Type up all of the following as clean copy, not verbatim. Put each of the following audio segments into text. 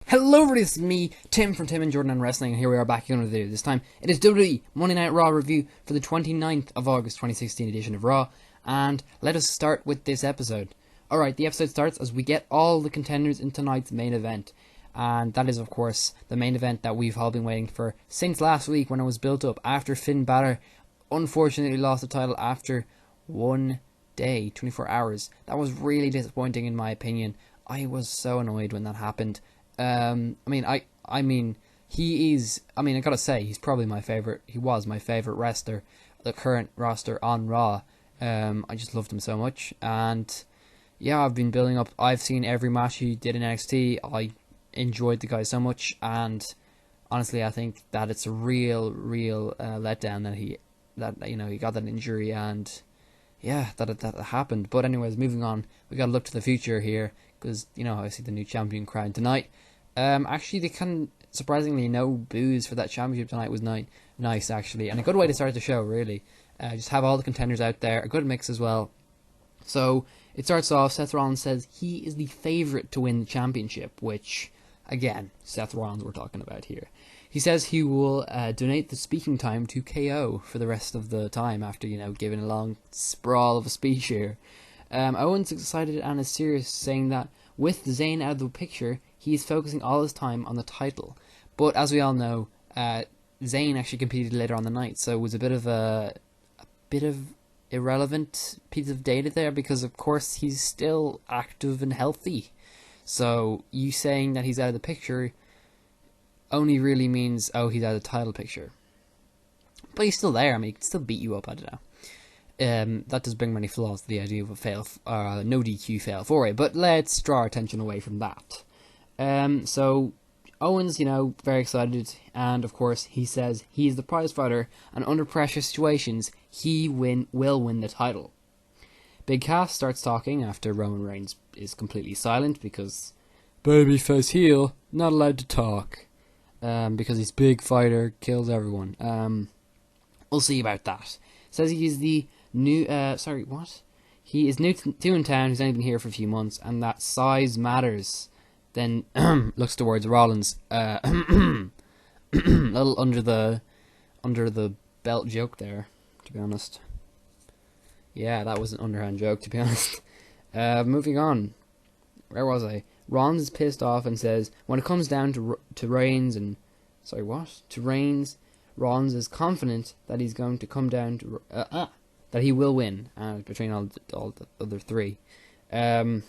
Hello everybody, this is me, Tim from Tim and Jordan on Wrestling, and here we are back again with a video. This time, it is WWE Monday Night Raw review for the 29th of August 2016 edition of Raw, and let us start with this episode. Alright, the episode starts as we get all the contenders in tonight's main event, and that is of course the main event that we've all been waiting for since last week when it was built up after Finn Balor unfortunately lost the title after 1 day, 24 hours. That was really disappointing in my opinion. I was so annoyed when that happened. I gotta say, he's probably my favourite. He was my favourite wrestler, the current roster on Raw. I just loved him so much, and yeah, I've been building up. I've seen every match he did in NXT. I enjoyed the guy so much, and honestly, I think that it's a real letdown that he got that injury, and yeah, that happened. But anyways, moving on, we gotta look to the future here, because I see the new champion crowned tonight. Actually, they can surprisingly no boos for that championship tonight was nice actually, and a good way to start the show really. Just have all the contenders out there, a good mix as well. So it starts off. Seth Rollins says he is the favourite to win the championship, which again, Seth Rollins we're talking about here. He says he will donate the speaking time to KO for the rest of the time after giving a long sprawl of a speech here. Owens is excited and is serious, saying that with Zayn out of the picture, he is focusing all his time on the title. But as we all know, Zayn actually competed later on the night, so it was a bit of irrelevant piece of data there, because of course he's still active and healthy. So you saying that he's out of the picture only really means, oh, he's out of the title picture. But he's still there. I mean, he can still beat you up, I don't know. That does bring many flaws to the idea of a no DQ fail 4-way, but let's draw our attention away from that. So Owens, very excited, and of course he says he is the prize fighter, and under pressure situations, he will win the title. Big Cass starts talking after Roman Reigns is completely silent, because babyface heel, not allowed to talk, because he's big fighter, kills everyone. We'll see about that. Says he is the new, He is new in town, he's only been here for a few months, and that size matters. Then looks towards Rollins, little under the belt joke there, to be honest. Yeah, that was an underhand joke, to be honest. Moving on, where was I? Rollins is pissed off and says, when it comes down to Reigns Reigns, Rollins is confident that he's going to come down to that he will win between all the other three. And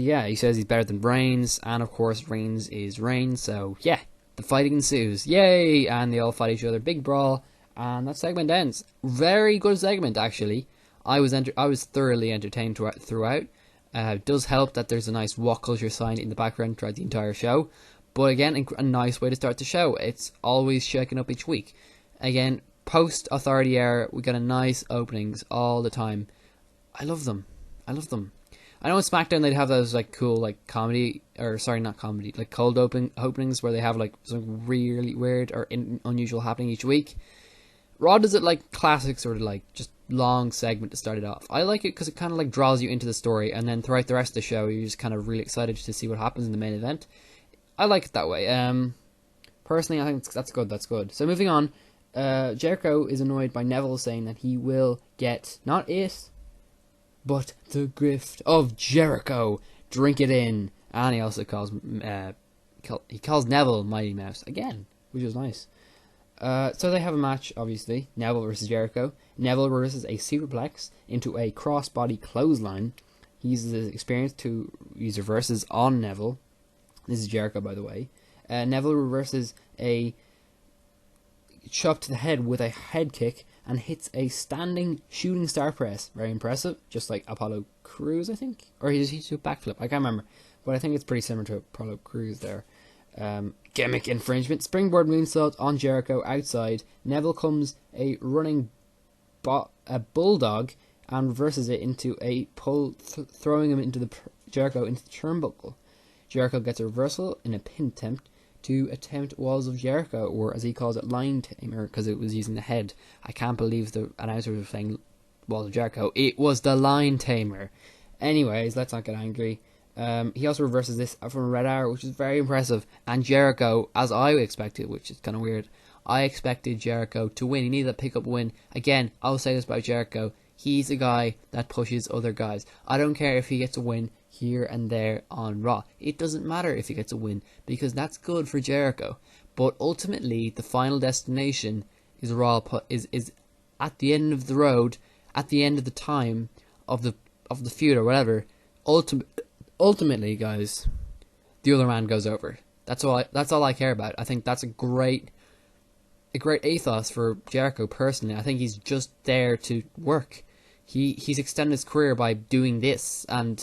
yeah, he says he's better than Reigns, and of course Reigns is Reigns, so yeah, the fight ensues. Yay! And they all fight each other, big brawl, and that segment ends. Very good segment, actually. I was thoroughly entertained throughout. It does help that there's a nice walk culture sign in the background throughout the entire show, but again, a nice way to start the show. It's always shaking up each week. Again, post Authority era, we got a nice openings all the time. I love them. I know in Smackdown they'd have those cool comedy, or sorry, not comedy, cold openings where they have something really weird or unusual happening each week. Raw does it classic sort of just long segment to start it off. I like it because it kind of draws you into the story, and then throughout the rest of the show you're just kind of really excited to see what happens in the main event. I like it that way. Personally, I think that's good. So moving on, Jericho is annoyed by Neville saying that he will get not it, but the gift of Jericho. Drink it in. And he also calls Neville Mighty Mouse again, which is nice. So they have a match, obviously. Neville versus Jericho. Neville reverses a superplex into a crossbody clothesline. He uses his experience to use reverses on Neville. This is Jericho, by the way. Neville reverses a chop to the head with a head kick and hits a standing shooting star press. Very impressive. Just like Apollo Crews, I think. Or he did a backflip. I can't remember. But I think it's pretty similar to Apollo Crews there. Gimmick infringement. Springboard moonsault on Jericho outside. Neville comes a running bulldog and reverses it into a pull, throwing him into Jericho into the turnbuckle. Jericho gets a reversal in a pin attempt to attempt Walls of Jericho, or as he calls it, Line Tamer, because it was using the head. I can't believe the announcer was saying Walls of Jericho. It was the Line Tamer. Anyways, let's not get angry. He also reverses this from a Red Arrow, which is very impressive. And Jericho, as I expected, which is kind of weird, I expected Jericho to win. He needed a pick-up win. Again, I'll say this about Jericho. He's a guy that pushes other guys. I don't care if he gets a win here and there on Raw. It doesn't matter if he gets a win, because that's good for Jericho. But ultimately, the final destination is Raw. Is at the end of the road, at the end of the time of the feud or whatever. Ultimately, guys, the other man goes over. That's all I care about. I think that's a great ethos for Jericho personally. I think he's just there to work. He's extended his career by doing this, and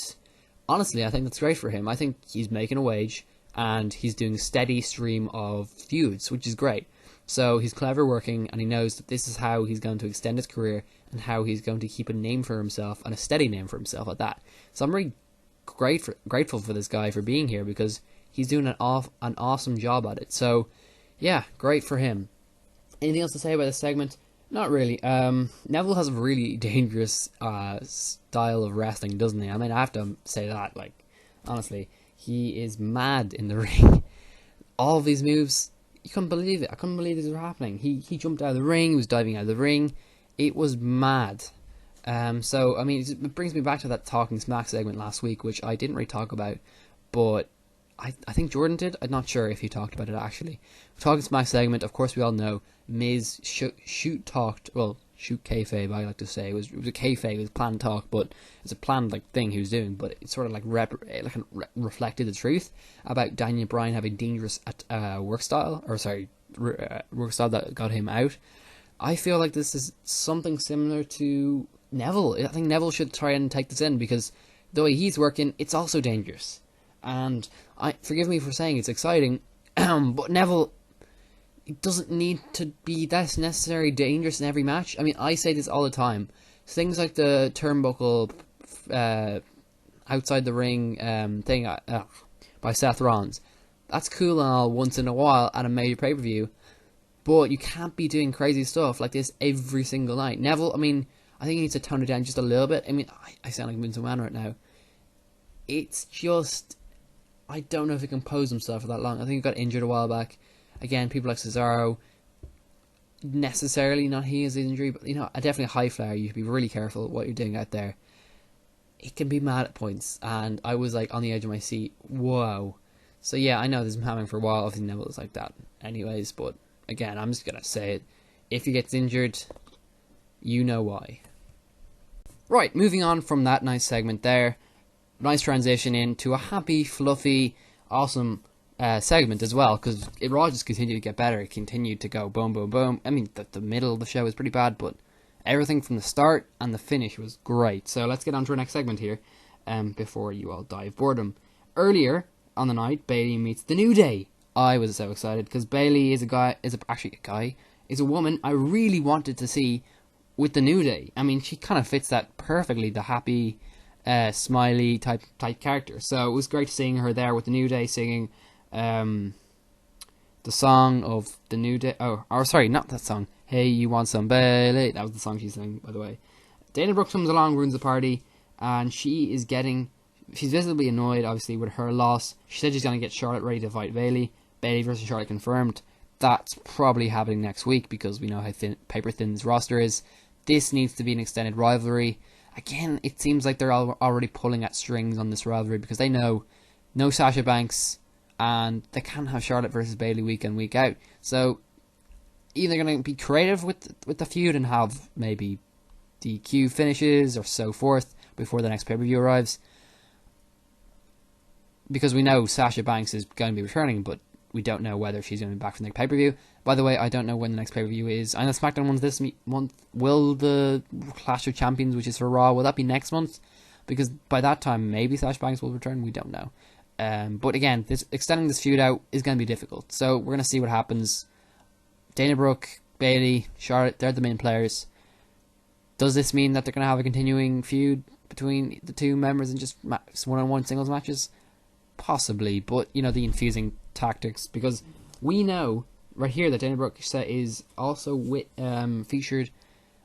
honestly, I think that's great for him. I think he's making a wage, and he's doing a steady stream of feuds, which is great. So he's clever working, and he knows that this is how he's going to extend his career, and how he's going to keep a name for himself, and a steady name for himself at that. So I'm really grateful for this guy for being here, because he's doing an awesome job at it. So yeah, great for him. Anything else to say about this segment? Not really. Neville has a really dangerous style of wrestling, doesn't he? I mean, I have to say that. Like, honestly, he is mad in the ring. All of these moves, you couldn't believe it. I couldn't believe these were happening. He jumped out of the ring. He was diving out of the ring. It was mad. So, I mean, it brings me back to that Talking Smack segment last week, which I didn't really talk about, but I think Jordan did. I'm not sure if he talked about it, actually. Talking Smack segment, of course we all know, Miz shoot kayfabe, I like to say. It was a kayfabe, it was a planned talk, but it's a planned thing he was doing, but it sort of reflected the truth about Daniel Bryan having dangerous work style that got him out. I feel like this is something similar to Neville. I think Neville should try and take this in, because the way he's working, it's also dangerous. And forgive me for saying it's exciting, but Neville, it doesn't need to be that necessarily dangerous in every match. I mean, I say this all the time. Things like the turnbuckle outside the ring thing by Seth Rollins, that's cool and all once in a while at a major pay-per-view, but you can't be doing crazy stuff like this every single night. Neville, I mean, I think he needs to tone it down just a little bit. I mean, I sound like Vince McMahon right now. It's just, I don't know if he can pose himself for that long. I think he got injured a while back. Again, people like Cesaro, necessarily not his injury, but definitely a high flyer. You should be really careful what you're doing out there. It can be mad at points, and I was on the edge of my seat. Whoa. So yeah, I know this has been happening for a while. Obviously, Neville is like that, anyways. But again, I'm just gonna say it. If he gets injured, you know why. Right, moving on from that nice segment there. Nice transition into a happy, fluffy, awesome segment as well, because Raw just continued to get better. It continued to go boom, boom, boom. I mean, the middle of the show was pretty bad, but everything from the start and the finish was great. So let's get on to our next segment here, before you all die of boredom. Earlier on the night, Bayley meets The New Day. I was so excited, because Bayley is a woman I really wanted to see with The New Day. I mean, she kind of fits that perfectly, the happy, smiley type character. So it was great seeing her there with The New Day singing the song of The New Day. Oh, sorry, not that song. Hey, you want some Bayley? That was the song she sang, by the way. Dana Brooke comes along, ruins the party, and she's visibly annoyed, obviously, with her loss. She said she's going to get Charlotte ready to fight Bayley. Bayley versus Charlotte confirmed. That's probably happening next week, because we know how paper thin this roster is. This needs to be an extended rivalry. Again, it seems like they're already pulling at strings on this rivalry, because they know no Sasha Banks, and they can't have Charlotte versus Bayley week in, week out. So either going to be creative with the feud and have maybe DQ finishes or so forth before the next pay-per-view arrives, because we know Sasha Banks is going to be returning, but we don't know whether she's going to be back for the next pay-per-view. By the way, I don't know when the next pay-per-view is. I know Smackdown one's this month. Will the Clash of Champions, which is for Raw, will that be next month? Because by that time, maybe Sasha Banks will return. We don't know. But again, extending this feud out is going to be difficult. So we're going to see what happens. Dana Brooke, Bayley, Charlotte, they're the main players. Does this mean that they're going to have a continuing feud between the two members and just one-on-one singles matches? Possibly, but the infusing tactics, because we know right here that Dana Brooke is also featured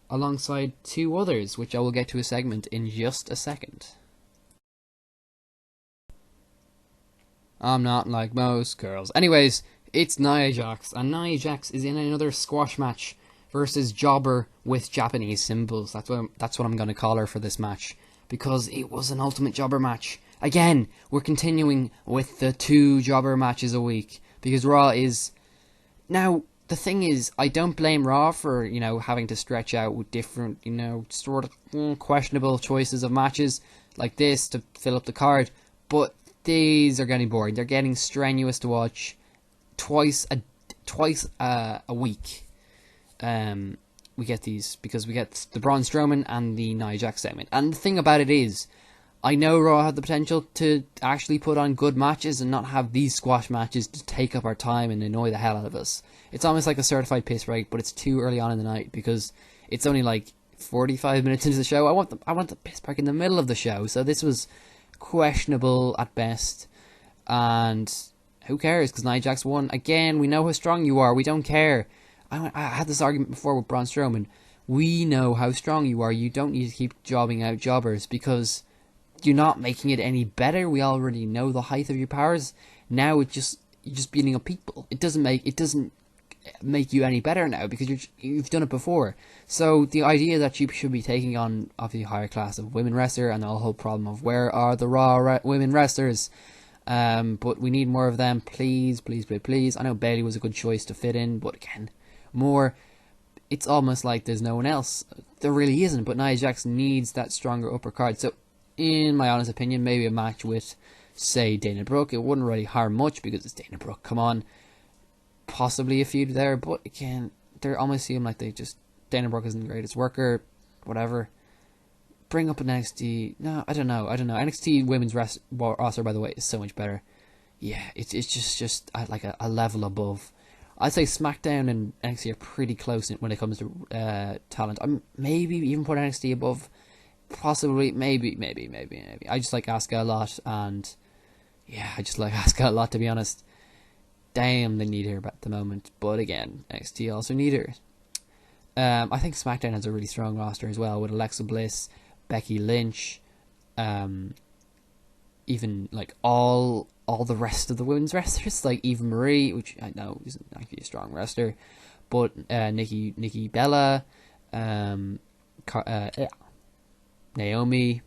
alongside two others, which I will get to a segment in just a second. I'm not like most girls. Anyways, it's Nia Jax, and Nia Jax is in another squash match versus Jobber with Japanese symbols. That's what I'm going to call her for this match, because it was an ultimate jobber match. Again, we're continuing with the 2 jobber matches a week, because Raw is... Now, the thing is, I don't blame Raw for, having to stretch out with different, sort of questionable choices of matches like this to fill up the card, but these are getting boring. They're getting strenuous to watch twice a week. We get these because we get the Braun Strowman and the Nia Jax segment. And the thing about it is, I know Raw had the potential to actually put on good matches and not have these squash matches to take up our time and annoy the hell out of us. It's almost like a certified piss break, but it's too early on in the night because it's only like 45 minutes into the show. I want the piss break in the middle of the show. So this was questionable at best, and who cares, because Nia Jax won. Again, we know how strong you are, we don't care. I had this argument before with Braun Strowman. We know how strong you are, you don't need to keep jobbing out jobbers, because you're not making it any better. We already know the height of your powers. Now you're just beating up people. It doesn't make you any better now, because you've done it before. So the idea that you should be taking on obviously a higher class of women wrestler, and the whole problem of where are the Raw women wrestlers, but we need more of them, please. I know Bayley was a good choice to fit in, but again, more, it's almost like there's no one else. There really isn't, but Nia Jax needs that stronger upper card. So in my honest opinion, maybe a match with, say, Dana Brooke, it wouldn't really harm much because it's Dana Brooke, come on. Possibly a feud there, but again, they almost seem like Dana Brooke isn't the greatest worker, whatever. Bring up an NXT, no, I don't know. NXT women's roster, by the way, is so much better. Yeah, it's just like a level above. I'd say SmackDown and NXT are pretty close when it comes to talent. Maybe even put NXT above, possibly, maybe. I just like Asuka a lot, and yeah, I just like Asuka a lot, to be honest. Damn, they need her at the moment, but again, NXT also need her. I think SmackDown has a really strong roster as well, with Alexa Bliss, Becky Lynch, even like all the rest of the women's wrestlers, like Eva Marie, which I know isn't actually a strong wrestler, but Nikki Bella, Naomi,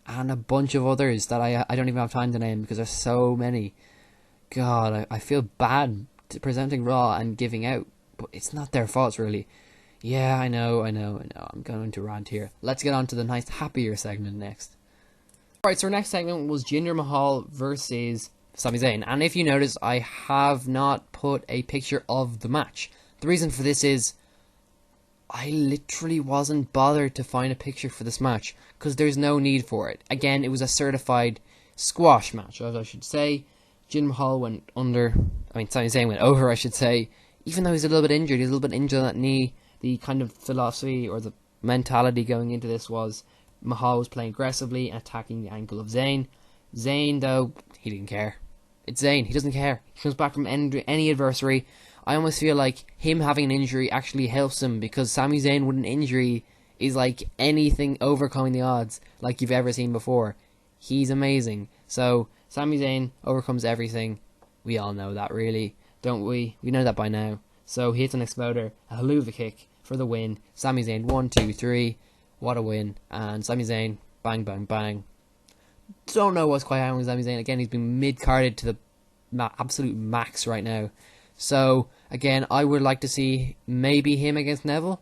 and a bunch of others that I don't even have time to name because there's so many. God, I feel bad presenting Raw and giving out, but it's not their faults really. Yeah, I know. I'm going to rant here. Let's get on to the nice, happier segment next. Alright, so our next segment was Jinder Mahal versus Sami Zayn. And if you notice, I have not put a picture of the match. The reason for this is, I literally wasn't bothered to find a picture for this match, because there's no need for it. Again, it was a certified squash match, as I should say. Jinder Mahal Sami Zayn went over, I should say. Even though he's a little bit injured, on that knee. The kind of philosophy or the mentality going into this was Mahal was playing aggressively and attacking the ankle of Zayn. Zayn, though, he didn't care. It's Zayn, he doesn't care. He comes back from any adversary. I almost feel like him having an injury actually helps him, because Sami Zayn with an injury is like anything overcoming the odds like you've ever seen before. He's amazing. So Sami Zayn overcomes everything. We all know that, really, don't we? We know that by now. So he hits an exploder, a haluva kick for the win. Sami Zayn, 1, 2, 3. What a win. And Sami Zayn, bang, bang, bang. Don't know what's quite happening with Sami Zayn. Again, he's been mid-carded to the absolute max right now. So, again, I would like to see maybe him against Neville.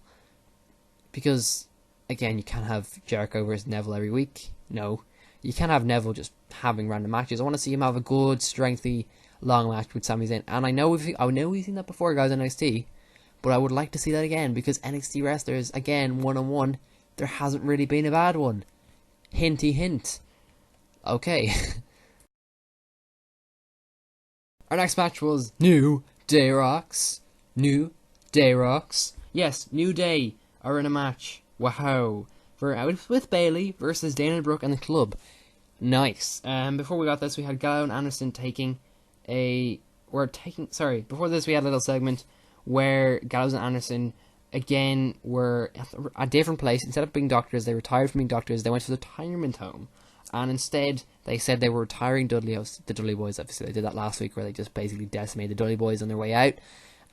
Because, again, you can't have Jericho versus Neville every week. No. You can't have Neville just having random matches. I want to see him have a good, strengthy, long match with Sami Zayn. And I know we've seen that before, guys, on NXT. But I would like to see that again, because NXT wrestlers, again, one-on-one, there hasn't really been a bad one. Hinty hint. Okay. Our next match was New Day Rocks. Yes, New Day are in a match. Wow. With Bayley versus Dana Brooke and the club. Nice. Before we got this, we had Gallows and Anderson before this we had a little segment where Gallows and Anderson again were at a different place. Instead of being doctors, they retired from being doctors. They went to the retirement home, and instead they said they were retiring the Dudley Boys. Obviously, they did that last week where they just basically decimated the Dudley Boys on their way out.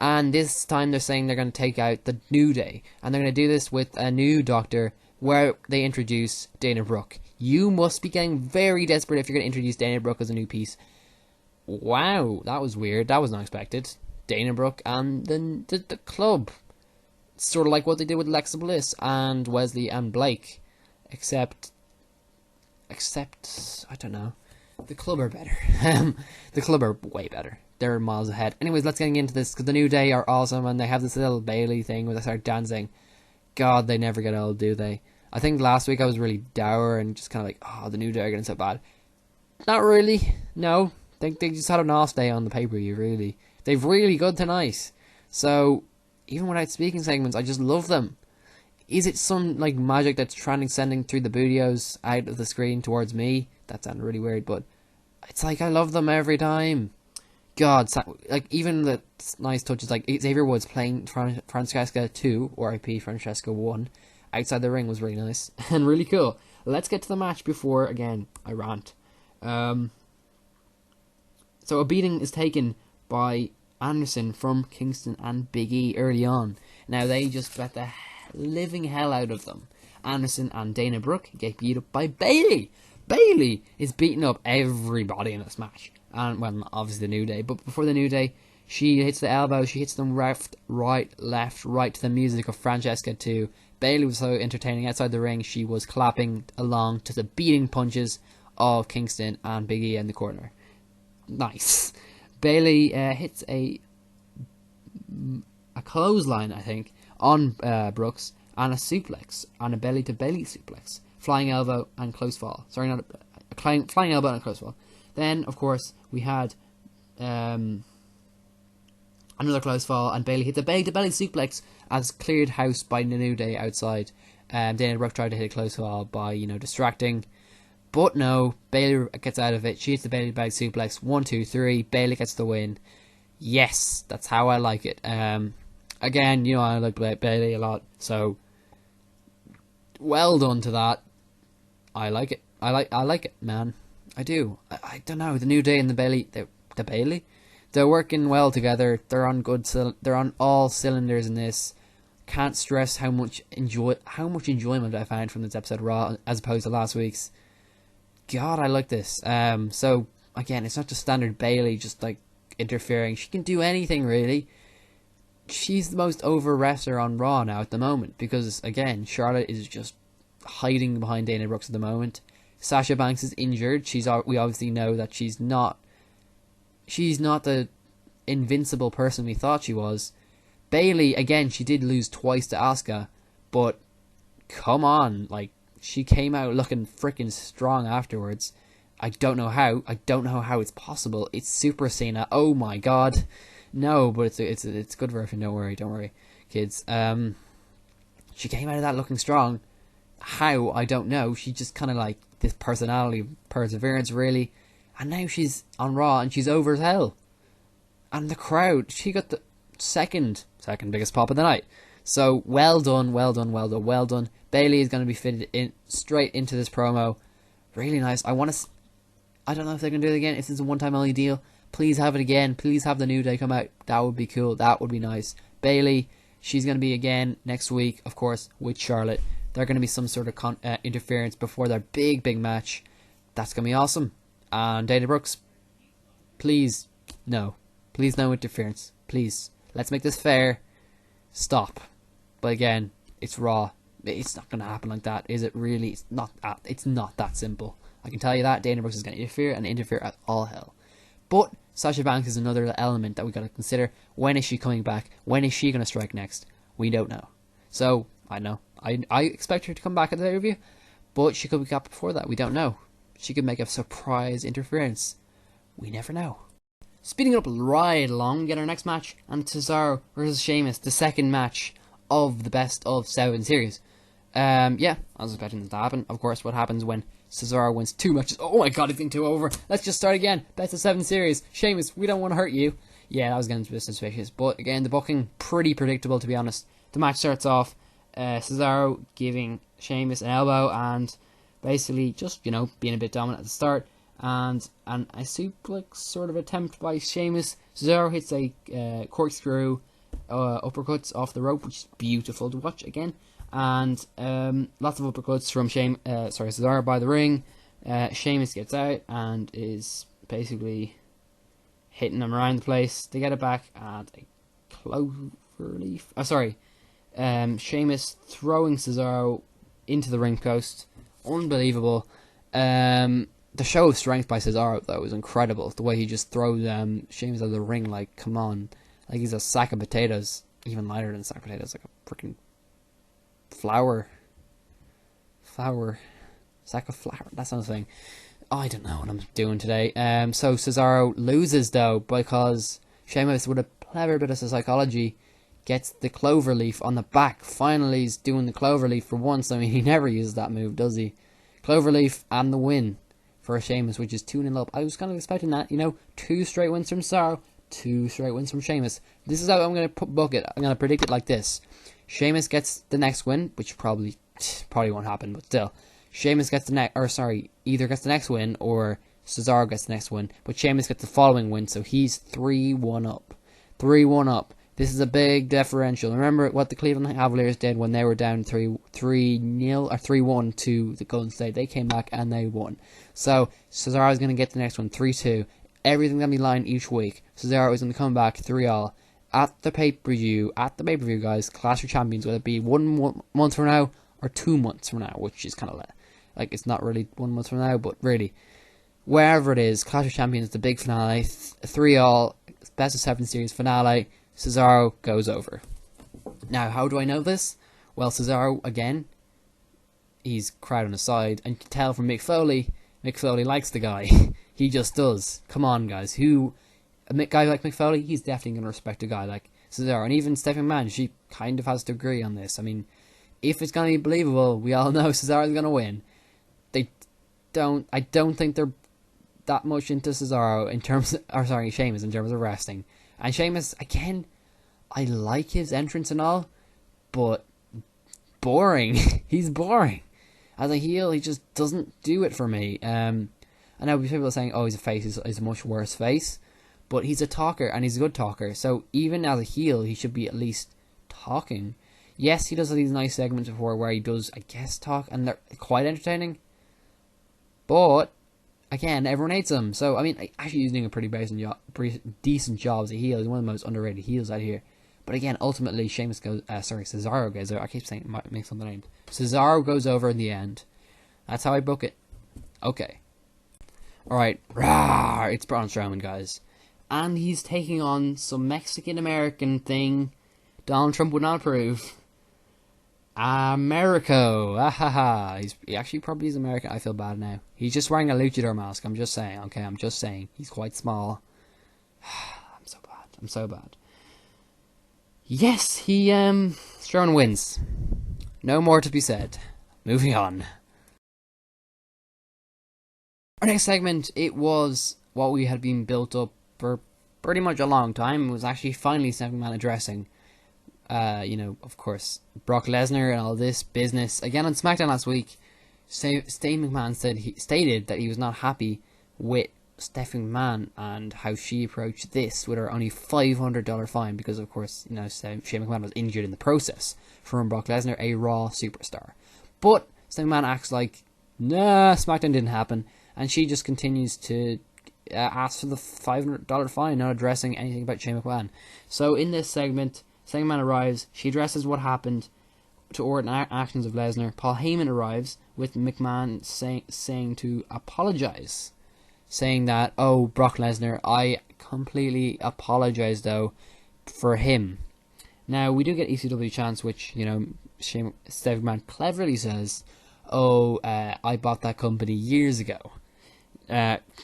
And this time they're saying they're going to take out the New Day, and they're going to do this with a new doctor where they introduce Dana Brooke. You must be getting very desperate if you're going to introduce Dana Brooke as a new piece. Wow, that was weird. That was not expected. Dana Brooke and the club. Sort of like what they did with Alexa Bliss and Wesley and Blake. Except, I don't know. The club are better. The club are way better. They're miles ahead. Anyways, let's get into this, because the New Day are awesome, and they have this little Bailey thing where they start dancing. God, they never get old, do they? I think last week I was really dour and just kind of like, oh, the New Day are getting so bad. Not really. No. They just had an off day on the pay-per-view, really. They're really good tonight. So, even without speaking segments, I just love them. Is it some like magic that's transcending through the videos out of the screen towards me? That sounded really weird, but it's like I love them every time. God, like even the nice touches, like Xavier Woods playing Francesca 2, or IP Francesca 1, outside the ring was really nice and really cool. Let's get to the match before, again, I rant. So a beating is taken by Anderson from Kingston and Big E early on. Now they just bet the living hell out of them. Anderson and Dana Brooke get beat up by Bailey. Bailey is beating up everybody in this match. And, well, obviously the New Day, but before the New Day, she hits the elbow, she hits them left, right to the music of Francesca 2. Bailey was so entertaining outside the ring, she was clapping along to the beating punches of Kingston and Big E in the corner. Nice. Bailey hits a clothesline, I think, on Brooks, and a suplex, and a belly-to-belly suplex. Flying elbow and close fall. Sorry, not a flying elbow and a close fall. Then, of course, we had another close fall, and Bailey hit the belly-to-belly suplex as cleared house by the New Day outside. Dana Brooke tried to hit a close fall by, distracting. But no, Bailey gets out of it. She hits the belly-to-belly suplex. 1, 2, 3. Bailey gets the win. Yes, that's how I like it. Again, I like Bailey a lot, so well done to that. I like it. I like it, man. I do. I don't know. The New Day and the Bailey, they're working well together. They're on all cylinders in this. Can't stress how much enjoyment I found from this episode of Raw as opposed to last week's. God, I like this. So again, it's not just standard Bailey just like interfering. She can do anything really. She's the most over wrestler on Raw now at the moment because again, Charlotte is just hiding behind Dana Brooks at the moment. Sasha Banks is injured. We obviously know that she's not the invincible person we thought she was. Bailey, again, she did lose twice to Asuka, but come on, like she came out looking freaking strong afterwards. I don't know how it's possible. It's Super Cena. Oh my god. No, but it's a good version. Don't worry, kids. She came out of that looking strong. How, I don't know. She just kind of like this personality, perseverance, really. And now she's on Raw and she's over as hell. And the crowd, she got the second biggest pop of the night. So well done. Bailey is going to be fitted in straight into this promo. Really nice. I don't know if they're going to do it again. If this is a one-time only deal, please have it again. Please have the New Day come out. That would be cool. That would be nice. Bailey, she's going to be again next week, of course, with Charlotte. There's going to be some sort of interference before their big match. That's going to be awesome. And Dana Brooks, please no interference. Please, let's make this fair. Stop. But again, it's Raw. It's not going to happen like that, is it really? It's not that simple. I can tell you that. Dana Brooks is going to interfere at all hell. But Sasha Banks is another element that we got to consider. When is she coming back? When is she going to strike next? We don't know. So, I know. I expect her to come back at the interview, but she could be back before that. We don't know. She could make a surprise interference. We never know. Speeding up right along, get our next match, and Cesaro versus Sheamus, the second match of the best of 7 series. I was expecting this to happen. Of course, what happens when Cesaro wins 2 matches? Oh my god, it's getting 2 over. Let's just start again. Best of 7 series. Sheamus, we don't want to hurt you. Yeah, that was getting a bit suspicious. But again, the booking, pretty predictable to be honest. The match starts off, Cesaro giving Sheamus an elbow, and basically just, being a bit dominant at the start. And a suplex sort of attempt by Sheamus. Cesaro hits a corkscrew uppercuts off the rope, which is beautiful to watch again. And lots of uppercuts from Cesaro by the ring. Sheamus gets out and is basically hitting them around the place. They get it back at a cloverleaf. Sheamus throwing Cesaro into the ring post. Unbelievable. The show of strength by Cesaro, though, is incredible. The way he just throws Sheamus out of the ring, like, come on. Like he's a sack of potatoes. Even lighter than a sack of potatoes, like a freaking flour. Sack of flour. That's not a thing. Oh, I don't know what I'm doing today. So Cesaro loses, though, because Sheamus, with a clever bit of psychology, gets the cloverleaf on the back. Finally, he's doing the cloverleaf for once. I mean, he never uses that move, does he? Cloverleaf and the win for Sheamus, which is 2-0 up. I was kind of expecting that, 2 straight wins from Cesaro, 2 straight wins from Sheamus. This is how I'm going to book it. I'm going to predict it like this. Sheamus gets the next win, which probably won't happen, but still. Sheamus gets either gets the next win or Cesaro gets the next win, but Sheamus gets the following win, so he's 3-1 up. 3-1 up. This is a big differential. Remember what the Cleveland Cavaliers did when they were down 3-0 or 3-1 to the Golden State. They came back and they won. So Cesaro's going to get the next one 3-2. Everything's going to be lined each week. Cesaro is going to come back 3-all at the pay-per-view. Guys, Clash of Champions, whether it be 1 month from now or 2 months from now, which is kind of like it's not really 1 month from now, but really, wherever it is, Clash of Champions, the big finale, 3-all, best of 7 series finale. Cesaro goes over. Now, how do I know this? Well, Cesaro, again, he's crowd on his side, and you can tell from Mick Foley likes the guy. He just does. Come on, guys. A guy like Mick Foley, he's definitely going to respect a guy like Cesaro. And even Stephanie McMahon, she kind of has to agree on this. I mean, if it's going to be believable, we all know Cesaro's going to win. I don't think they're that much into Cesaro Sheamus in terms of wrestling. And Sheamus, again, I like his entrance and all, but boring. He's boring. As a heel, he just doesn't do it for me. I know people are saying, he's a face, he's a much worse face, but he's a talker, and he's a good talker, so even as a heel, he should be at least talking. Yes, he does have these nice segments before where he does, I guess, talk, and they're quite entertaining, but again, everyone hates him. So, I mean, actually he's doing a pretty decent job as a heel. He's one of the most underrated heels out here. But again, ultimately, Cesaro goes over. I keep saying it makes up the name. Cesaro goes over in the end. That's how I book it. Okay. Alright. It's Braun Strowman, guys. And he's taking on some Mexican-American thing Donald Trump would not approve. Americo. He actually probably is American. I feel bad now. He's just wearing a luchador mask. I'm just saying. Okay, I'm just saying. He's quite small. I'm so bad. Yes, Strowman wins. No more to be said. Moving on. Our next segment, it was what we had been built up for pretty much a long time. It was actually finally Stephanie McMahon addressing of course, Brock Lesnar and all this business. Again, on Smackdown last week, Shane McMahon stated that he was not happy with Stephanie McMahon and how she approached this with her only $500 fine because, of course, Shane McMahon was injured in the process from Brock Lesnar, a Raw superstar. But Stephanie McMahon acts like, nah, Smackdown didn't happen, and she just continues to ask for the $500 fine, not addressing anything about Shane McMahon. So in this segment, Stephanie McMahon arrives, she addresses what happened to Orton actions of Lesnar. Paul Heyman arrives with McMahon saying to apologize, saying that, Brock Lesnar, I completely apologize though for him. Now we do get ECW chants, which Stephanie McMahon cleverly says, I bought that company years ago.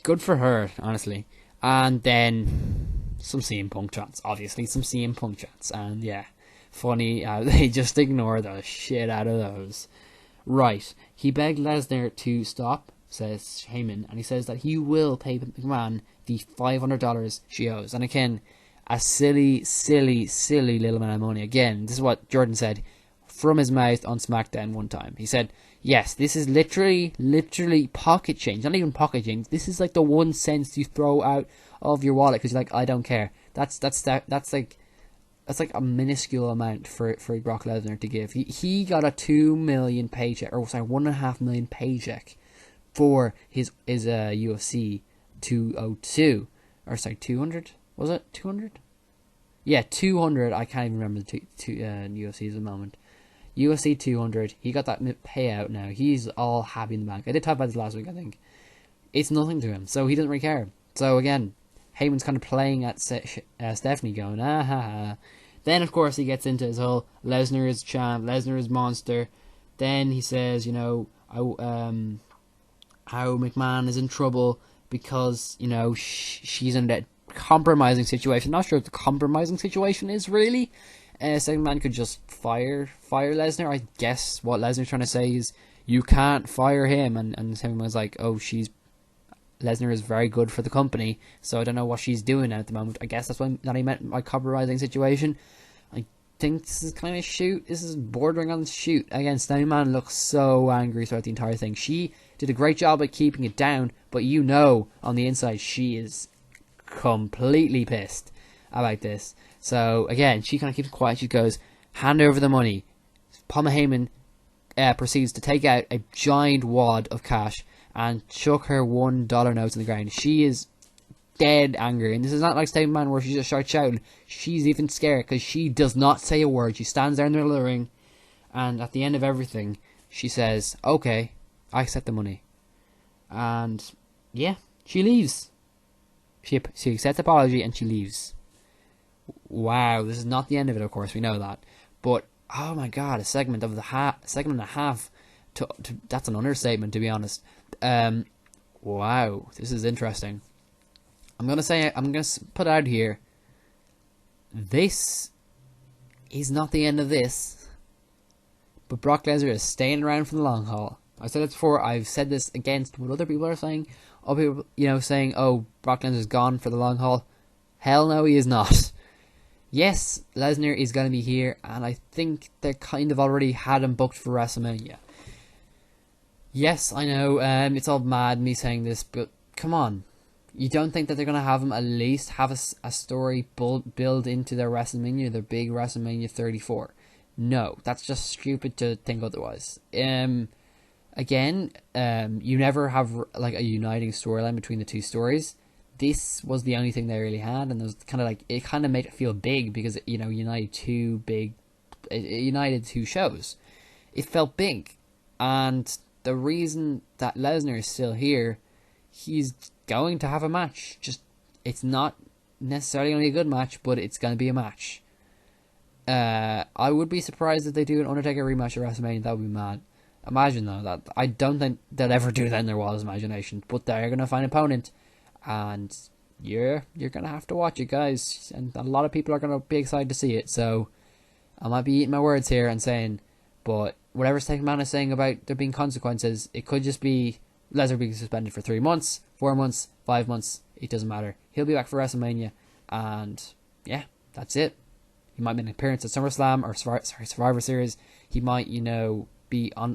Good for her, honestly. And then some CM Punk chants, obviously, and yeah, funny how they just ignore the shit out of those. Right, he begged Lesnar to stop, says Heyman, and he says that he will pay McMahon the $500 she owes. And again, a silly little amount of money. Again, this is what Jordan said from his mouth on SmackDown one time. He said, Yes, this is literally pocket change. Not even pocket change. This is like the 1 cent you throw out of your wallet because you're like, I don't care. That's like a minuscule amount for Brock Lesnar to give. He got a 2 million paycheck, or sorry, 1.5 million paycheck for his UFC 202, or sorry, 200. Was it 200? Yeah, 200. I can't even remember the UFCs at the moment. UFC 200. He got that payout now. He's all happy in the bank. I did talk about this last week, I think. It's nothing to him, so he doesn't really care. So again, Heyman's kind of playing at Stephanie, going, ah ha ha. Then, of course, he gets into his whole Lesnar is champ, Lesnar is monster. Then he says, you know, how McMahon is in trouble because, you know, she's in that compromising situation. Not sure what the compromising situation is, really. Second man could just fire Lesnar. I guess what Lesnar's trying to say is, you can't fire him. And Second man's like, oh, Lesnar is very good for the company, so I don't know what she's doing at the moment. I guess that's what he meant by compromising situation. I think this is kind of shoot. This is bordering on shoot. Again, Stephanie looks so angry throughout the entire thing. She did a great job at keeping it down, but you know, on the inside, she is completely pissed about this. So again, she kind of keeps it quiet. She goes, hand over the money. Paul Heyman proceeds to take out a giant wad of cash and chuck her $1 notes on the ground. She is dead angry. And this is not like Stephanie McMahon where she just starts shouting. She's even scared because she does not say a word. She stands there in the middle of the ring. And at the end of everything, she says, okay, I accept the money. And yeah, she leaves. She accepts the apology and she leaves. Wow, this is not the end of it, of course. We know that. But, oh my god, a segment and a half. That's an understatement, to be honest. Wow, this is interesting. I'm gonna put it out here. This is not the end of this, but Brock Lesnar is staying around for the long haul. I said it before. I've said this against what other people are saying. Other people, saying, "Oh, Brock Lesnar's gone for the long haul." Hell no, he is not. Yes, Lesnar is going to be here, and I think they kind of already had him booked for WrestleMania. Yes, I know, it's all mad me saying this, but come on. You don't think that they're going to have him at least have a story build into their WrestleMania, their big WrestleMania 34? No, that's just stupid to think otherwise. Again, you never have like a uniting storyline between the two stories. This was the only thing they really had, and it was kind of like, it kind of made it feel big because, it united two shows. It felt big, and the reason that Lesnar is still here, he's going to have a match. Just, it's not necessarily going to be a good match, but it's going to be a match. I would be surprised if they do an Undertaker rematch at WrestleMania. That would be mad. Imagine though, that I don't think they'll ever do that in their wildest imagination, but they're going to find an opponent, and you're going to have to watch it, guys, and a lot of people are going to be excited to see it. So I might be eating my words here and saying, but whatever Stephanie McMahon is saying about there being consequences, it could just be Lesnar being suspended for 3 months, 4 months, 5 months. It doesn't matter. He'll be back for WrestleMania, and yeah, that's it. He might make an appearance at SummerSlam or Survivor Series. He might, be on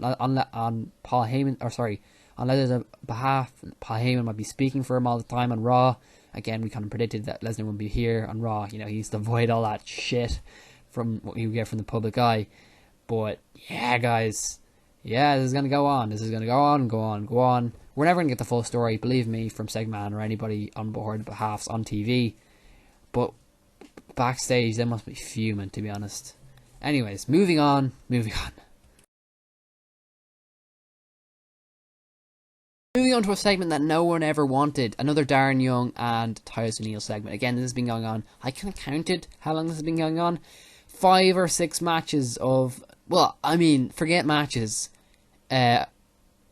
Paul Heyman, or sorry, on Lesnar's behalf. Paul Heyman might be speaking for him all the time on Raw. Again, we kind of predicted that Lesnar would be here on Raw. He needs to avoid all that shit from what you get from the public eye. But yeah, guys, yeah, this is going to go on. This is going to go on, go on, go on. We're never going to get the full story, believe me, from Segman or anybody on board behalfs on TV. But backstage, they must be fuming, to be honest. Anyways, moving on. Moving on to a segment that no one ever wanted. Another Darren Young and Titus O'Neil segment. Again, this has been going on. I kind of counted how long this has been going on. 5 or 6 matches of... Well, I mean, forget matches.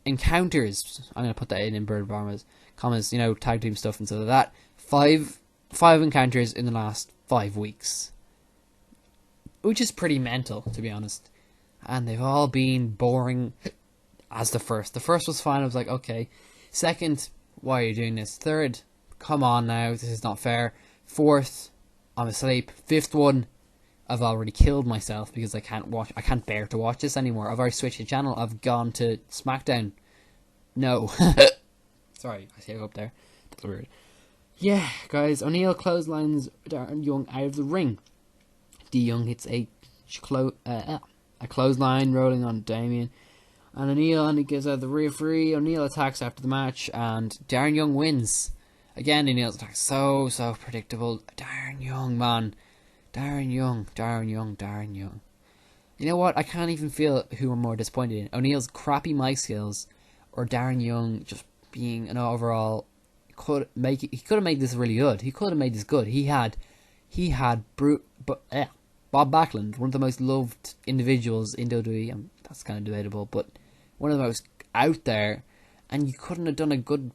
Encounters. I'm going to put that in inverted commas. Tag team stuff and stuff like that. 5 encounters in the last 5 weeks. Which is pretty mental, to be honest. And they've all been boring as the first. The first was fine. I was like, okay. Second, why are you doing this? Third, come on now. This is not fair. Fourth, I'm asleep. Fifth one, I've already killed myself because I can't bear to watch this anymore. I've already switched the channel. I've gone to Smackdown. No. Sorry, I say up there. That's weird. Yeah, guys, O'Neal clotheslines Darren Young out of the ring. D Young hits a clothesline rolling on Damien. And O'Neal, and he gives out the referee. O'Neal attacks after the match, and Darren Young wins. Again, O'Neal's attack so predictable. Darren Young, man. Darren Young. You know what? I can't even feel who I'm more disappointed in. O'Neal's crappy mic skills, or Darren Young just being an overall. He could have made this really good. He could have made this good. He had Bob Backlund, one of the most loved individuals in WWE. That's kind of debatable, but one of the most out there. And you couldn't have done a good.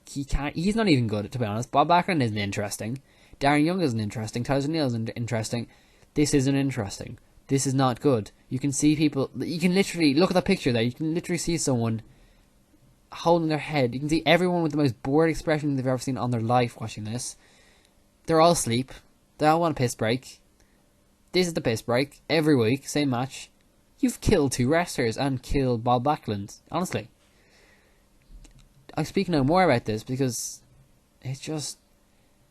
He's not even good, to be honest. Bob Backlund isn't interesting. Darren Young isn't interesting. Tyler O'Neal isn't interesting. This isn't interesting. This is not good. You can see people. You can literally look at the picture there. You can literally see someone holding their head. You can see everyone with the most bored expression they've ever seen on their life watching this. They're all asleep. They all want a piss break. This is the piss break. Every week, same match. You've killed 2 wrestlers and killed Bob Backlund. Honestly. I speak no more about this because it's just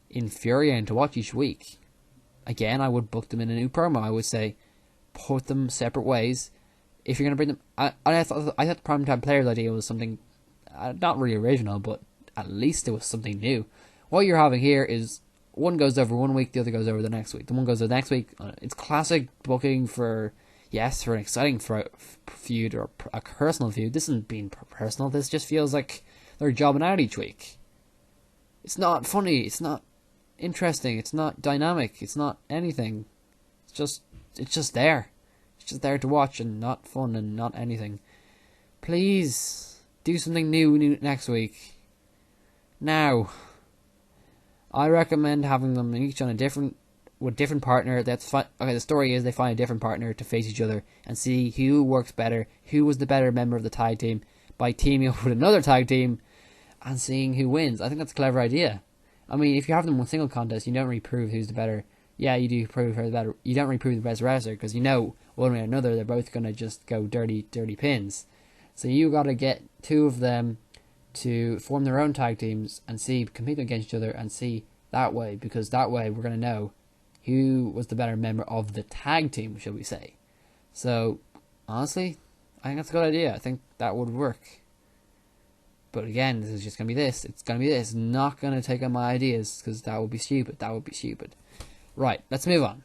infuriating to watch each week. Again, I would book them in a new promo. I would say, put them separate ways. If you're going to bring them... I thought the Primetime Players idea was something not really original, but at least it was something new. What you're having here is one goes over one week, the other goes over the next week. The one goes over the next week. It's classic booking for an exciting feud or a personal feud. This isn't being personal. This just feels like they're jobbing out each week. It's not funny. It's not interesting. It's not dynamic. It's not anything. It's just there. It's just there to watch and not fun and not anything. Please do something new next week. Now, I recommend having them each on a different partner. Okay, the story is they find a different partner to face each other and see who works better, who was the better member of the tag team, by teaming up with another tag team and seeing who wins. I think that's a clever idea. I mean, if you have them in one single contest, you don't really prove who's the better. Yeah, you do prove who's the better. You don't really prove the best wrestler because you know one way or another they're both gonna just go dirty pins. So you got to get 2 of them to form their own tag teams and compete against each other and see that way, because that way we're gonna know who was the better member of the tag team, shall we say. So honestly, I think that's a good idea. I think that would work. But again, this is just going to be this. It's going to be this. Not going to take on my ideas, because that would be stupid. Right, let's move on.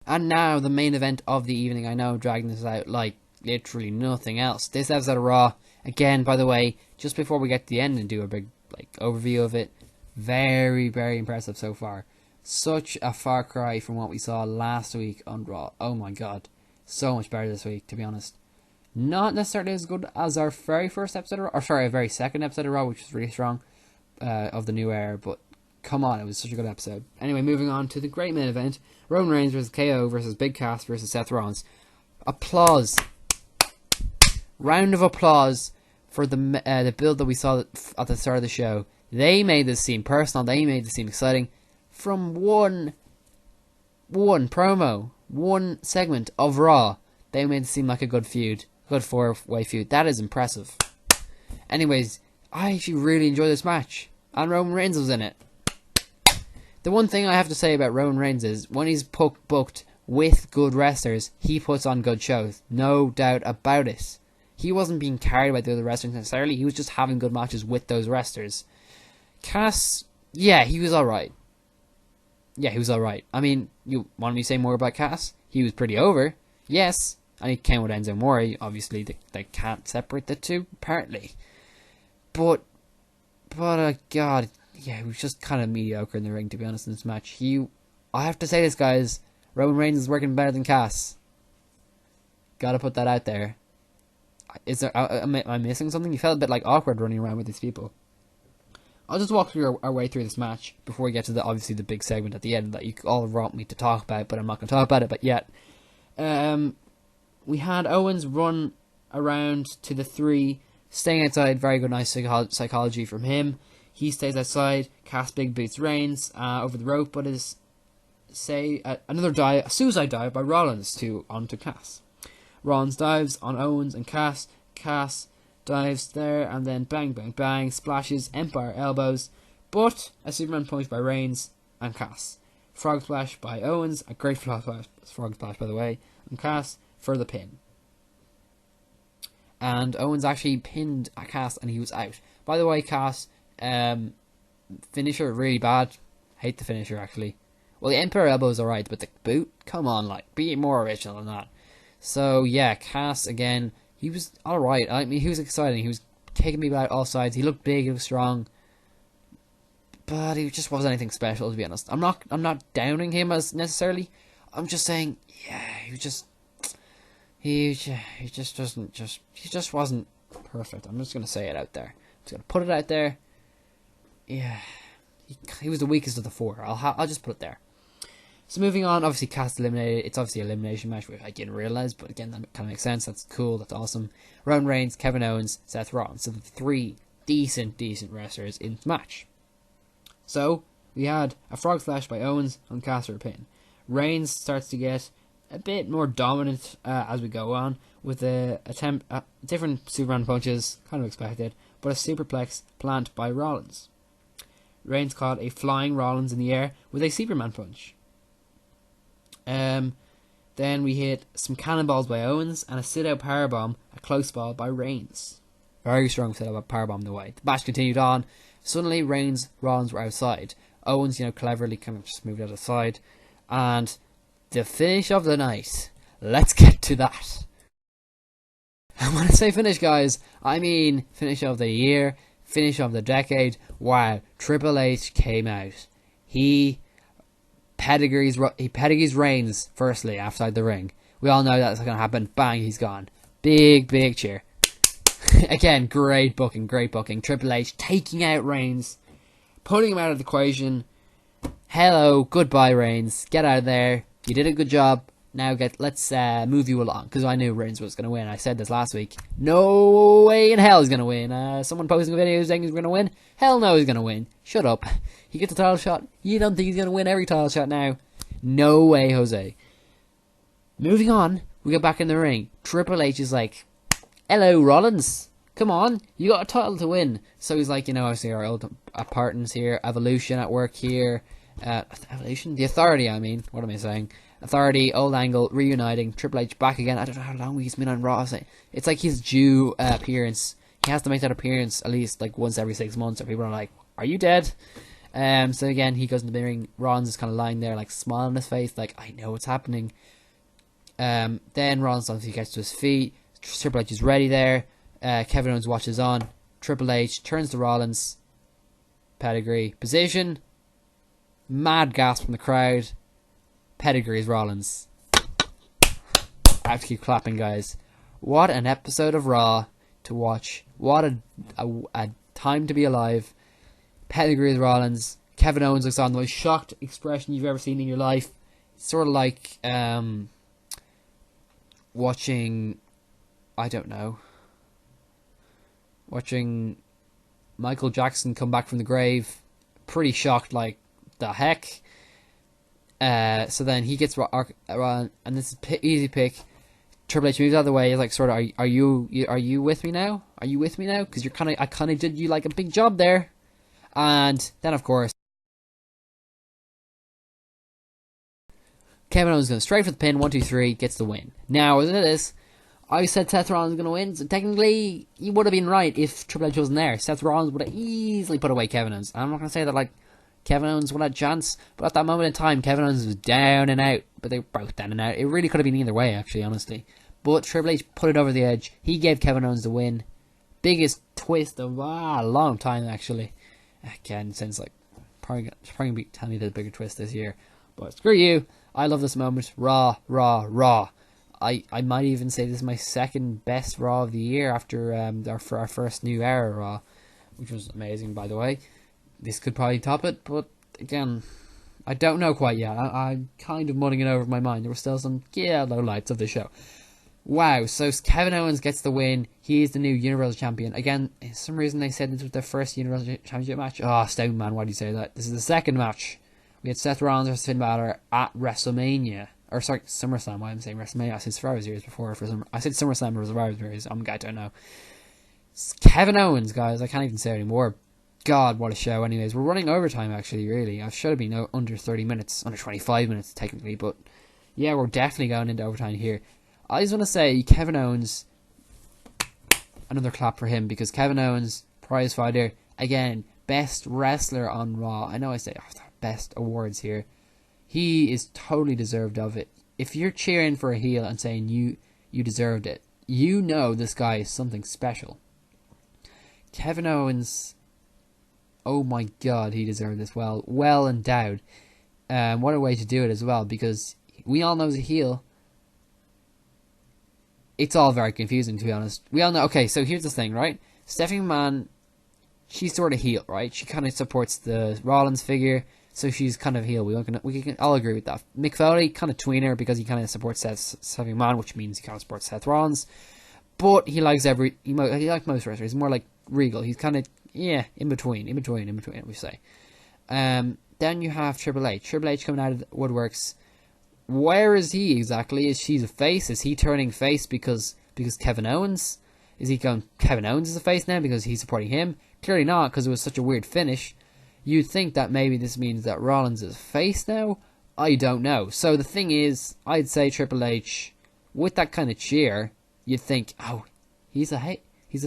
And now, the main event of the evening. I know I'm dragging this out like literally nothing else. This episode of Raw, again, by the way, just before we get to the end and do a big overview of it, very, very impressive so far. Such a far cry from what we saw last week on Raw. Oh my god. So much better this week, to be honest. Not necessarily as good as our very first episode of Raw, our very second episode of Raw, which was really strong, of the new era, but come on, it was such a good episode. Anyway, moving on to the great main event, Roman Reigns versus KO versus Big Cass versus Seth Rollins. Applause. Round of applause for the build that we saw at the start of the show. They made this seem personal, they made this seem exciting, from one promo, one segment of Raw. They made it seem like a good feud. Good 4-way feud. That is impressive. Anyways, I actually really enjoyed this match. And Roman Reigns was in it. The one thing I have to say about Roman Reigns is, when he's booked with good wrestlers, he puts on good shows. No doubt about it. He wasn't being carried by the other wrestlers necessarily. He was just having good matches with those wrestlers. Cass, yeah, he was alright. I mean, you want me to say more about Cass? He was pretty over. Yes. And he came with Enzo Amore. Obviously, they can't separate the two, apparently. But God, yeah, he was just kind of mediocre in the ring, to be honest, in this match. I have to say this, guys. Roman Reigns is working better than Cass. Gotta put that out there. Am I missing something? You felt a bit awkward running around with these people. I'll just walk through our way through this match before we get to the big segment at the end that you all want me to talk about, but I'm not going to talk about it yet. We had Owens run around to the 3, staying outside. Very good, nice psychology from him. He stays outside. Cass Big beats Reigns over the rope, but is a suicide dive by Rollins onto Cass. Rollins dives on Owens and Cass. Cass dives there and then bang, bang, bang, splashes, Empire elbows, but a Superman punch by Reigns and Cass. Frog splash by Owens, a great frog splash by the way, and Cass for the pin. And Owens actually pinned Cass and he was out. By the way, Cass, finisher really bad. Hate the finisher actually. Well, the Empire elbow is alright, but the boot, come on, like, be more original than that. So yeah, Cass again, he was alright. I mean, he was exciting. He was taking people out all sides. He looked big, he was strong, but he just wasn't anything special, to be honest. I'm not downing him as necessarily. I'm just saying, yeah, he just wasn't perfect. I'm just gonna say it out there. I'm just gonna put it out there. Yeah, he was the weakest of the four. I'll just put it there. So moving on, obviously Cass eliminated. It's obviously an elimination match, which I didn't realize, but again, that kind of makes sense. That's cool. That's awesome. Roman Reigns, Kevin Owens, Seth Rollins. So the three decent wrestlers in the match. So we had a frog splash by Owens on Cass for a pin. Reigns starts to get a bit more dominant as we go on with a attempt at different Superman punches, kind of expected, but a superplex plant by Rollins. Reigns caught a flying Rollins in the air with a Superman punch. Then we hit some cannonballs by Owens and a sit-out powerbomb, a close ball by Reigns. Very strong sit-out powerbomb the way. The match continued on. Suddenly, Reigns, Rollins were outside. Owens, cleverly kind of just moved out of the side. And the finish of the night. Let's get to that. And when I say finish, guys, I mean finish of the year, finish of the decade. Wow, Triple H came out. He pedigrees Reigns firstly outside the ring. We all know that's going to happen. Bang, he's gone. Big cheer. Again, great booking. Triple H taking out Reigns, putting him out of the equation. Hello, goodbye Reigns. Get out of there. You did a good job. Now let's move you along, because I knew Reigns was going to win. I said this last week. No way in hell he's going to win. Someone posting a video saying he's going to win. Hell no, he's going to win. Shut up. He gets a title shot. You don't think he's going to win every title shot now? No way, Jose. Moving on, we go back in the ring. Triple H is like, hello, Rollins. Come on, you got a title to win. So he's like, obviously our old partners here. Evolution at work here. Evolution? The Authority, I mean. What am I saying? Authority, Old Angle, reuniting, Triple H back again. I don't know how long he's been on Raw. It's like his due appearance. He has to make that appearance at least like once every 6 months, or people are like, are you dead? So again, he goes into the ring. Rollins is kind of lying there, like smile on his face, like, I know what's happening. Then Rollins obviously gets to his feet. Triple H is ready there. Kevin Owens watches on. Triple H turns to Rollins. Pedigree. Position. Mad gasp from the crowd. Pedigrees Rollins. I have to keep clapping, guys. What an episode of Raw to watch. What a time to be alive. Pedigrees Rollins. Kevin Owens looks on the most shocked expression you've ever seen in your life. It's sort of like watching, I don't know, watching Michael Jackson come back from the grave. Pretty shocked, like, the heck. So then he gets and this is easy pick. Triple H moves out of the way. He's like, sort of, are you with me now? Are you with me now? Because I kind of did you like a big job there. And then of course, Kevin Owens goes straight for the pin. 1, 2, 3, gets the win. Now, isn't it this? I said Seth Rollins was going to win, so technically you would have been right if Triple H wasn't there. Seth Rollins would have easily put away Kevin Owens. I'm not going to say that like Kevin Owens would have a chance, but at that moment in time, Kevin Owens was down and out. But they were both down and out. It really could have been either way, actually, honestly. But Triple H put it over the edge. He gave Kevin Owens the win. Biggest twist of a long time, actually. Again, since like probably going to be telling me the bigger twist this year. But screw you. I love this moment. Raw. I might even say this is my second best Raw of the year after our first New Era Raw, which was amazing, by the way. This could probably top it, but again, I don't know quite yet. I'm kind of mulling it over in my mind. There were still some lowlights of the show. Wow, so Kevin Owens gets the win. He is the new Universal Champion. Again, for some reason they said this was their first Universal Championship match. Oh, Stone Man, why do you say that? This is the second match. We had Seth Rollins versus Finn Balor at WrestleMania. Or sorry, SummerSlam. Why am I saying WrestleMania? I said Survivor Series before. I said SummerSlam or Survivor Series. I don't know. It's Kevin Owens, guys. I can't even say it anymore. God, what a show. Anyways, we're running overtime, actually, really. I should have been under 30 minutes. Under 25 minutes, technically. But, yeah, we're definitely going into overtime here. I just want to say, Kevin Owens, another clap for him. Because Kevin Owens, prize fighter, again, best wrestler on Raw. I know I say best awards here. He is totally deserved of it. If you're cheering for a heel and saying you deserved it, you know this guy is something special. Kevin Owens, oh my god, he deserved this. Well endowed. What a way to do it as well, because we all know he's a heel. It's all very confusing, to be honest. We all know. Okay, so here's the thing, right? Stephanie McMahon, she's sort of heel, right? She kind of supports the Rollins figure, so she's kind of heel. We can all agree with that. Mick Foley, kind of tweener, because he kind of supports Stephanie McMahon, which means he kind of supports Seth Rollins. But he likes he likes most wrestlers. He's more like Regal. He's kind of, in between, we say. Then you have Triple H. Triple H coming out of the woodworks. Where is he exactly? Is she a face? Is he turning face because Kevin Owens? Is he going, Kevin Owens is a face now because he's supporting him? Clearly not, because it was such a weird finish. You'd think that maybe this means that Rollins is a face now? I don't know. So the thing is, I'd say Triple H, with that kind of cheer, you'd think, oh, he's a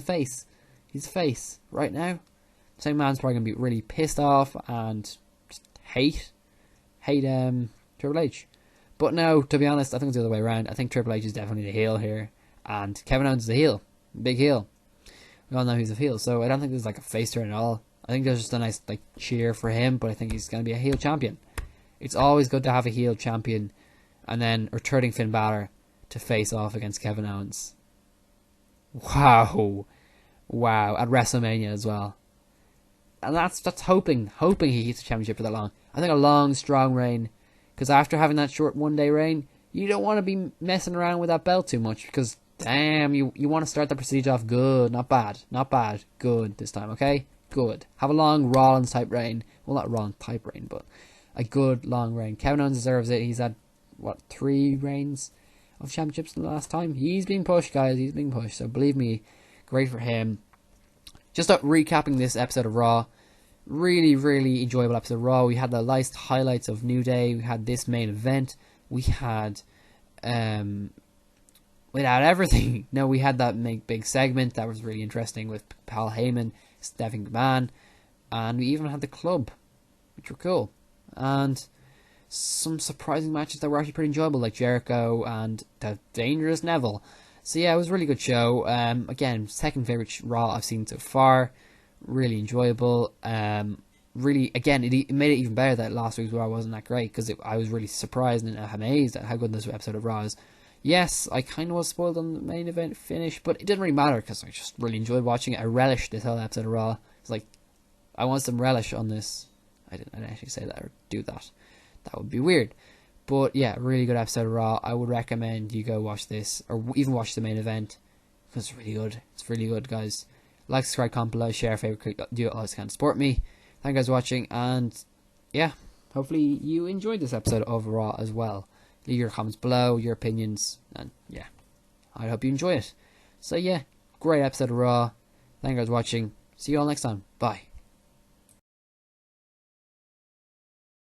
face. He's a face right now. Same man's probably going to be really pissed off and just hate Triple H. But no, to be honest, I think it's the other way around. I think Triple H is definitely the heel here, and Kevin Owens is the heel. Big heel. We all know he's a heel, so I don't think there's like a face turn at all. I think there's just a nice cheer for him, but I think he's going to be a heel champion. It's always good to have a heel champion, and then returning Finn Balor to face off against Kevin Owens. Wow, at WrestleMania as well. And that's hoping he keeps the championship for that long. I think a long, strong reign, because after having that short one-day reign, you don't want to be messing around with that belt too much, because damn, you want to start the prestige off good, not bad, good this time, okay? Good. Have a long Rollins type reign. Well, not Rollins type reign, but a good long reign. Kevin Owens deserves it. He's had 3 reigns of championships in the last time. He's being pushed, guys. He's being pushed. So believe me, great for him. Just recapping this episode of Raw. Really, really enjoyable episode of Raw. We had the last highlights of New Day. We had this main event. We had without everything. No, we had that big segment that was really interesting with Paul Heyman, Stephanie McMahon, and we even had the club, which were cool. And some surprising matches that were actually pretty enjoyable, like Jericho and the Dangerous Neville. So yeah, it was a really good show. Again, second favourite Raw I've seen so far. Really enjoyable. Really, again, it made it even better that last week's Raw wasn't that great, because I was really surprised and amazed at how good this episode of Raw is. Yes, I kind of was spoiled on the main event finish, but it didn't really matter because I just really enjoyed watching it. I relished this whole episode of Raw. It's like, I want some relish on this. I didn't actually say that or do that. That would be weird. But yeah, really good episode of Raw. I would recommend you go watch this, or even watch the main event, because it's really good. It's really good, guys. Like, subscribe, comment below, share, favorite, do all this kind of support me. Thank you guys for watching, and yeah, hopefully you enjoyed this episode of Raw as well. Leave your comments below, your opinions, and yeah, I hope you enjoy it. So yeah, great episode of Raw. Thank you guys for watching. See you all next time. Bye.